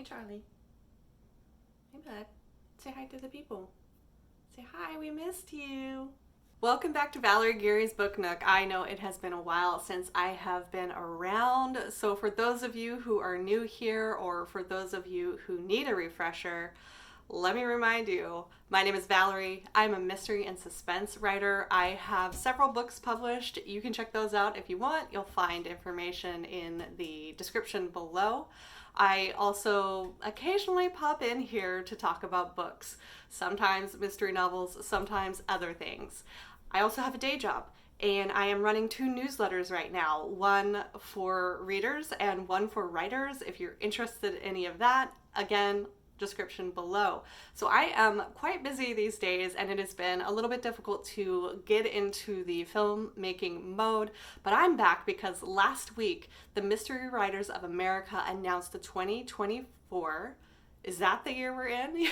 Hey, Charlie. Hey, bud. Say hi to the people. Say hi, we missed you. Welcome back to Valerie Geary's Book Nook. I know it has been a while since I have been around, so for those of you who are new here or for those of you who need a refresher, let me remind you, my name is Valerie. I'm a mystery and suspense writer. I have several books published. You can check those out if you want. You'll find information in the description below. I also occasionally pop in here to talk about books, sometimes mystery novels, sometimes other things. I also have a day job, and I am running 2 newsletters right now, one for readers and one for writers. If you're interested in any of that, again, description below. So I am quite busy these days, and it has been a little bit difficult to get into the filmmaking mode, but I'm back because last week the Mystery Writers of America announced the 2024, is that the year we're in?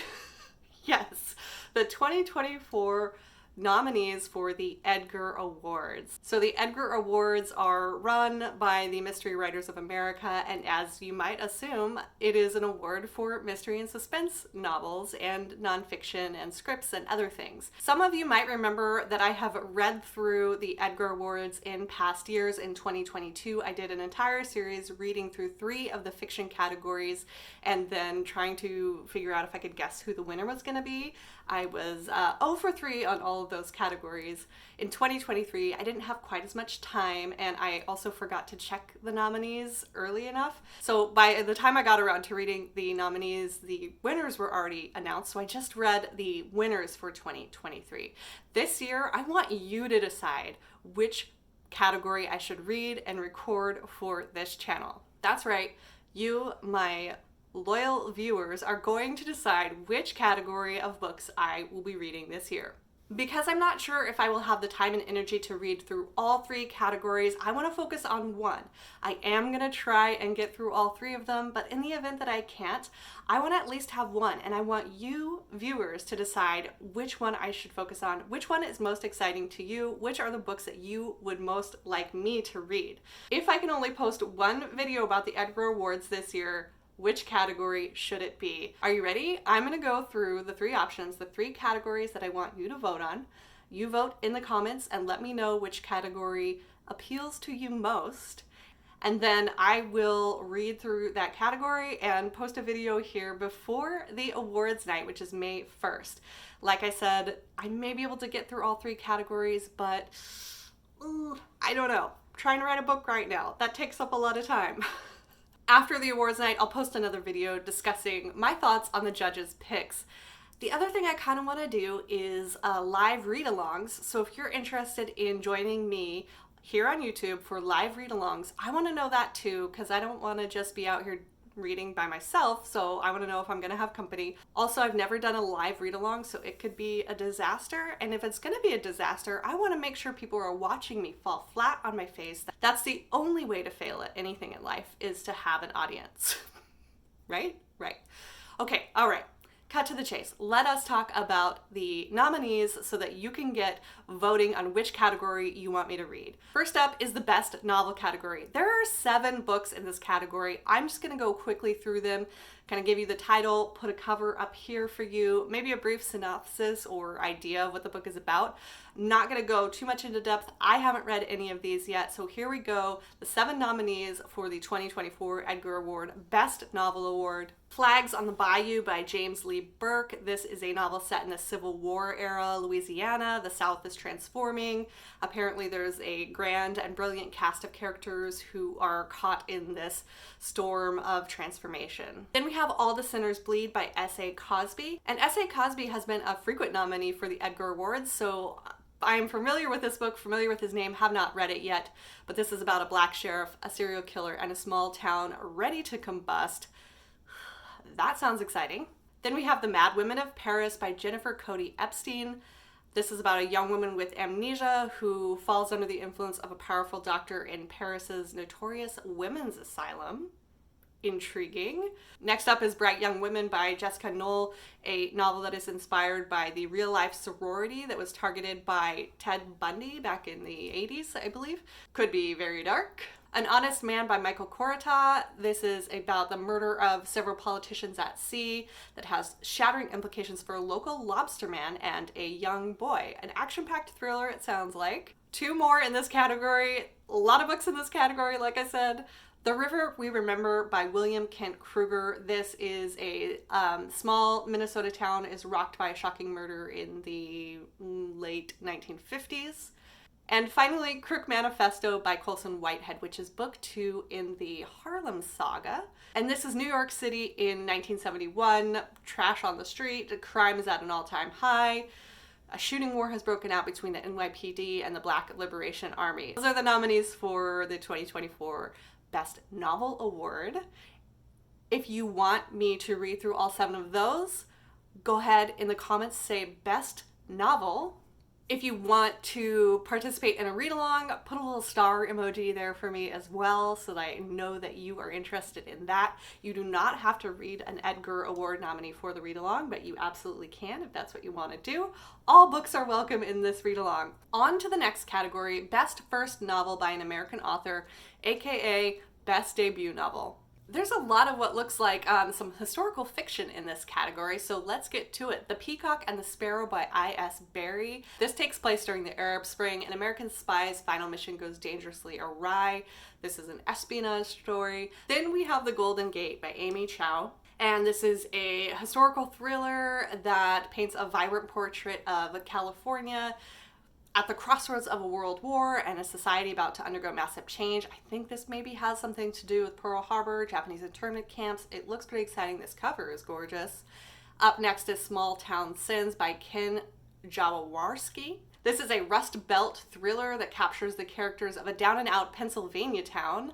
Yes, the 2024 nominees for the Edgar Awards. So the Edgar Awards are run by the Mystery Writers of America, and as you might assume, it is an award for mystery and suspense novels and nonfiction and scripts and other things. Some of you might remember that I have read through the Edgar Awards in past years. In 2022, I did an entire series reading through 3 of the fiction categories and then trying to figure out if I could guess who the winner was going to be. I was 0 for 3 on all of those categories. In 2023, I didn't have quite as much time, and I also forgot to check the nominees early enough. So by the time I got around to reading the nominees, the winners were already announced, so I just read the winners for 2023. This year, I want you to decide which category I should read and record for this channel. That's right, you, my loyal viewers, are going to decide which category of books I will be reading this year. Because I'm not sure if I will have the time and energy to read through all 3 categories, I want to focus on one. I am going to try and get through all 3 of them, but in the event that I can't, I want to at least have one, and I want you viewers to decide which one I should focus on, which one is most exciting to you, which are the books that you would most like me to read. If I can only post one video about the Edgar Awards this year, which category should it be? Are you ready? I'm gonna go through the 3 options, the 3 categories that I want you to vote on. You vote in the comments and let me know which category appeals to you most. And then I will read through that category and post a video here before the awards night, which is May 1st. Like I said, I may be able to get through all 3 categories, but I don't know. I'm trying to write a book right now. That takes up a lot of time. After the awards night, I'll post another video discussing my thoughts on the judges' picks. The other thing I kind of want to do is live read-alongs, so if you're interested in joining me here on YouTube for live read-alongs, I want to know that too, because I don't want to just be out here reading by myself, so I want to know if I'm going to have company. Also, I've never done a live read-along, so it could be a disaster, and if it's going to be a disaster, I want to make sure people are watching me fall flat on my face. That's the only way to fail at anything in life, is to have an audience. Right? Right. Okay, all right. Cut to the chase. Let us talk about the nominees so that you can get voting on which category you want me to read. First up is the best novel category. There are 7 books in this category. I'm just gonna go quickly through them, kind of give you the title, put a cover up here for you, maybe a brief synopsis or idea of what the book is about. Not gonna go too much into depth. I haven't read any of these yet, so here we go. The 7 nominees for the 2024 Edgar Award Best Novel Award. Flags on the Bayou by James Lee Burke. This is a novel set in the Civil War era Louisiana. The South is transforming. Apparently there's a grand and brilliant cast of characters who are caught in this storm of transformation. Then we have All the Sinners Bleed by S.A. Cosby. And S.A. Cosby has been a frequent nominee for the Edgar Awards, so I'm familiar with this book, familiar with his name, have not read it yet, but this is about a black sheriff, a serial killer, and a small town ready to combust. That sounds exciting. Then we have The Mad Women of Paris by Jennifer Cody Epstein. This is about a young woman with amnesia who falls under the influence of a powerful doctor in Paris's notorious women's asylum. Intriguing. Next up is Bright Young Women by Jessica Knoll, a novel that is inspired by the real-life sorority that was targeted by Ted Bundy back in the 80s, I believe. Could be very dark. An Honest Man by Michael Korota. This is about the murder of several politicians at sea that has shattering implications for a local lobsterman and a young boy. An action-packed thriller, it sounds like. Two more in this category. A lot of books in this category, like I said. The River We Remember by William Kent Kruger. This is a small Minnesota town is rocked by a shocking murder in the late 1950s. And finally, Crook Manifesto by Colson Whitehead, which is book 2 in the Harlem Saga. And this is New York City in 1971. Trash on the street. Crime is at an all-time high. A shooting war has broken out between the NYPD and the Black Liberation Army. Those are the nominees for the 2024 Best Novel Award. If you want me to read through all 7 of those, go ahead in the comments, say Best Novel. If you want to participate in a read-along, put a little star emoji there for me as well so that I know that you are interested in that. You do not have to read an Edgar Award nominee for the read-along, but you absolutely can if that's what you want to do. All books are welcome in this read-along. On to the next category, Best First Novel by an American Author, aka Best Debut Novel. There's a lot of what looks like some historical fiction in this category, so let's get to it. The Peacock and the Sparrow by I.S. Berry. This takes place during the Arab Spring. An American spy's final mission goes dangerously awry. This is an espionage story. Then we have The Golden Gate by Amy Chow. And this is a historical thriller that paints a vibrant portrait of California at the crossroads of a world war and a society about to undergo massive change. I think this maybe has something to do with Pearl Harbor, Japanese internment camps. It looks pretty exciting. This cover is gorgeous. Up next is Small Town Sins by Ken Jaworski. This is a Rust Belt thriller that captures the characters of a down-and-out Pennsylvania town,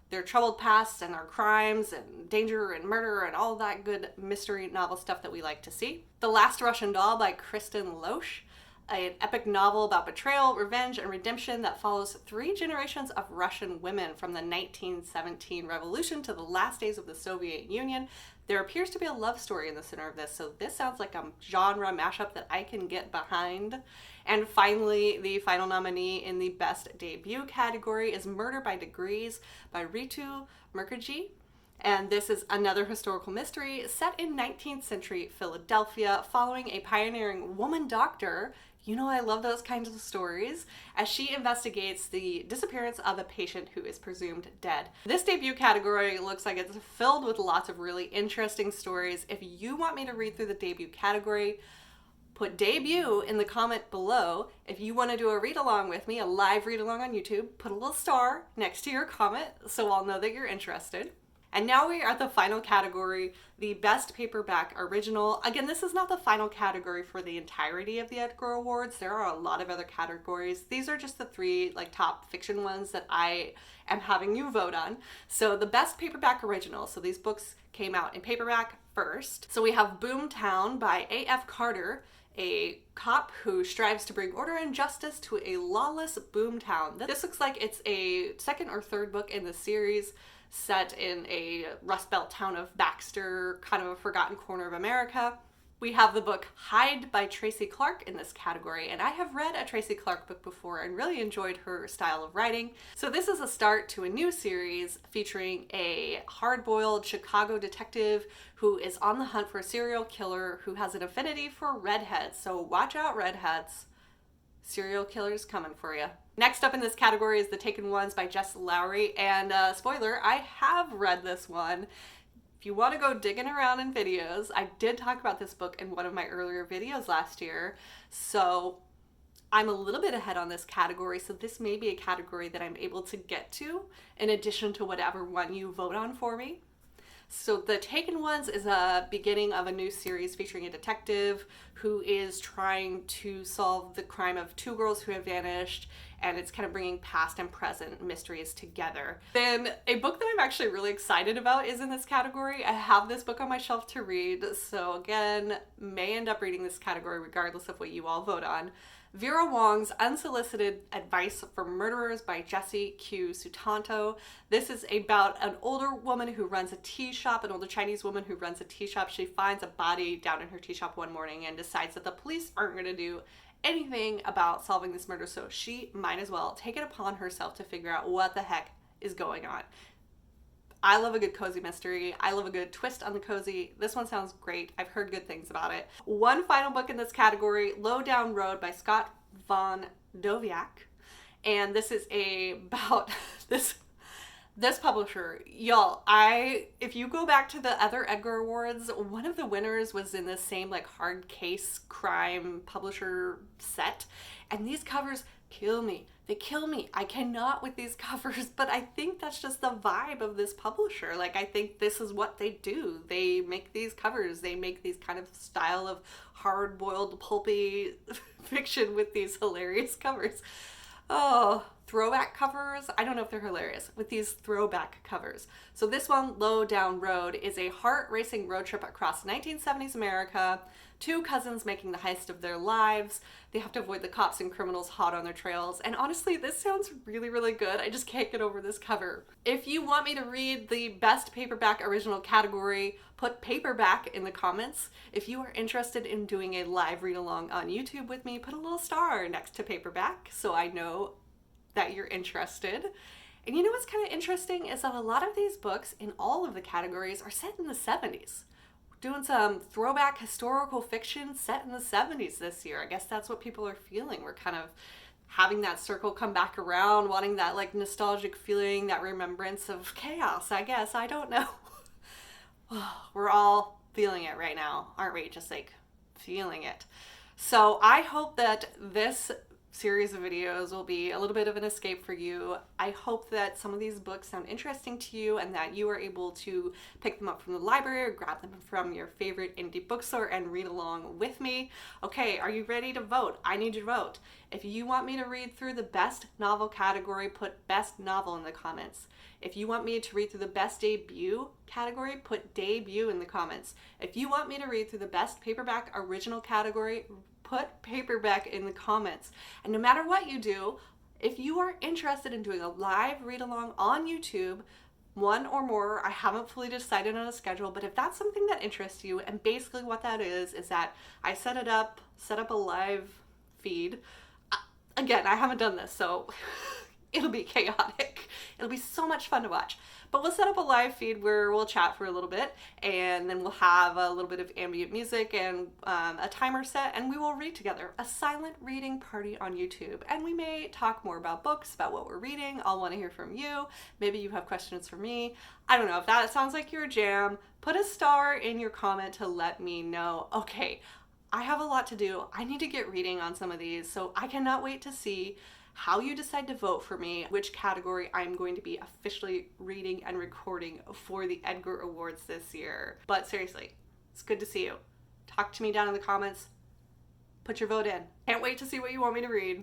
their troubled past and their crimes and danger and murder and all that good mystery novel stuff that we like to see. The Last Russian Doll by Kristen Loesch. An epic novel about betrayal, revenge, and redemption that follows 3 generations of Russian women from the 1917 revolution to the last days of the Soviet Union. There appears to be a love story in the center of this, so this sounds like a genre mashup that I can get behind. And finally, the final nominee in the Best Debut category is Murder by Degrees by Ritu Mukherjee. And this is another historical mystery set in 19th century Philadelphia following a pioneering woman doctor. You know I love those kinds of stories, as she investigates the disappearance of a patient who is presumed dead. This debut category looks like it's filled with lots of really interesting stories. If you want me to read through the debut category, put debut in the comment below. If you want to do a read along with me, a live read along on YouTube, put a little star next to your comment so I'll know that you're interested. And now we are at the final category, the Best Paperback Original. Again, this is not the final category for the entirety of the Edgar Awards. There are a lot of other categories. These are just the 3 top fiction ones that I am having you vote on. So the Best Paperback Original. So these books came out in paperback first. So we have Boomtown by A.F. Carter, a cop who strives to bring order and justice to a lawless boomtown. This looks like it's a 2nd or 3rd book in the series, set in a Rust Belt town of Baxter, kind of a forgotten corner of America. We have the book Hide by Tracy Clark in this category, and I have read a Tracy Clark book before and really enjoyed her style of writing. So this is a start to a new series featuring a hard-boiled Chicago detective who is on the hunt for a serial killer who has an affinity for redheads. So watch out, redheads. Serial killers coming for you. Next up in this category is The Taken Ones by Jess Lowry, and spoiler, I have read this one. If you want to go digging around in videos, I did talk about this book in one of my earlier videos last year, so I'm a little bit ahead on this category, so this may be a category that I'm able to get to in addition to whatever one you vote on for me. So The Taken Ones is a beginning of a new series featuring a detective who is trying to solve the crime of 2 girls who have vanished, and it's kind of bringing past and present mysteries together. Then a book that I'm actually really excited about is in this category. I have this book on my shelf to read, so again, may end up reading this category regardless of what you all vote on. Vera Wong's Unsolicited Advice for Murderers by Jessie Q. Sutanto. This is about an older woman who runs a tea shop, an older Chinese woman who runs a tea shop. She finds a body down in her tea shop one morning and decides that the police aren't going to do anything about solving this murder, so she might as well take it upon herself to figure out what the heck is going on. I love a good cozy mystery. I love a good twist on the cozy. This one sounds great. I've heard good things about it. One final book in this category, Low Down Road by Scott von Doviak. And this is about this publisher. Y'all, if you go back to the other Edgar Awards, one of the winners was in the same like hard case crime publisher set. And these covers kill me. They kill me. I cannot with these covers, but I think that's just the vibe of this publisher. Like, I think this is what they do. They make these covers. They make these kind of style of hard-boiled, pulpy fiction with these hilarious covers. Oh, throwback covers. I don't know if they're hilarious with these throwback covers. So this one, Low Down Road, is a heart-racing road trip across 1970s America. Two cousins making the heist of their lives. They have to avoid the cops and criminals hot on their trails. And honestly, this sounds really, really good. I just can't get over this cover. If you want me to read the best paperback original category, put paperback in the comments. If you are interested in doing a live read along on YouTube with me, put a little star next to paperback so I know that you're interested. And you know what's kind of interesting is that a lot of these books in all of the categories are set in the 70s. Doing some throwback historical fiction set in the 70s this year. I guess that's what people are feeling. We're kind of having that circle come back around, wanting that like nostalgic feeling, that remembrance of chaos, I guess. I don't know. We're all feeling it right now, aren't we? Just like feeling it. So I hope that this series of videos will be a little bit of an escape for you. I hope that some of these books sound interesting to you and that you are able to pick them up from the library or grab them from your favorite indie bookstore and read along with me. Okay, are you ready to vote? I need your vote. If you want me to read through the best novel category, put best novel in the comments. If you want me to read through the best debut category, put debut in the comments. If you want me to read through the best paperback original category, put paperback in the comments. And no matter what you do, if you are interested in doing a live read along on YouTube, one or more, I haven't fully decided on a schedule, but if that's something that interests you, and basically what that is that I set up a live feed. Again, I haven't done this, so it'll be chaotic. It'll be so much fun to watch. But we'll set up a live feed where we'll chat for a little bit, and then we'll have a little bit of ambient music and a timer set, and we will read together. A silent reading party on YouTube. And we may talk more about books, about what we're reading. I'll want to hear from you. Maybe you have questions for me. I don't know. If that sounds like your jam, put a star in your comment to let me know. Okay, I have a lot to do. I need to get reading on some of these, so I cannot wait to see how you decide to vote for me, which category I'm going to be officially reading and recording for the Edgar Awards this year. But seriously, it's good to see you. Talk to me down in the comments. Put your vote in. Can't wait to see what you want me to read.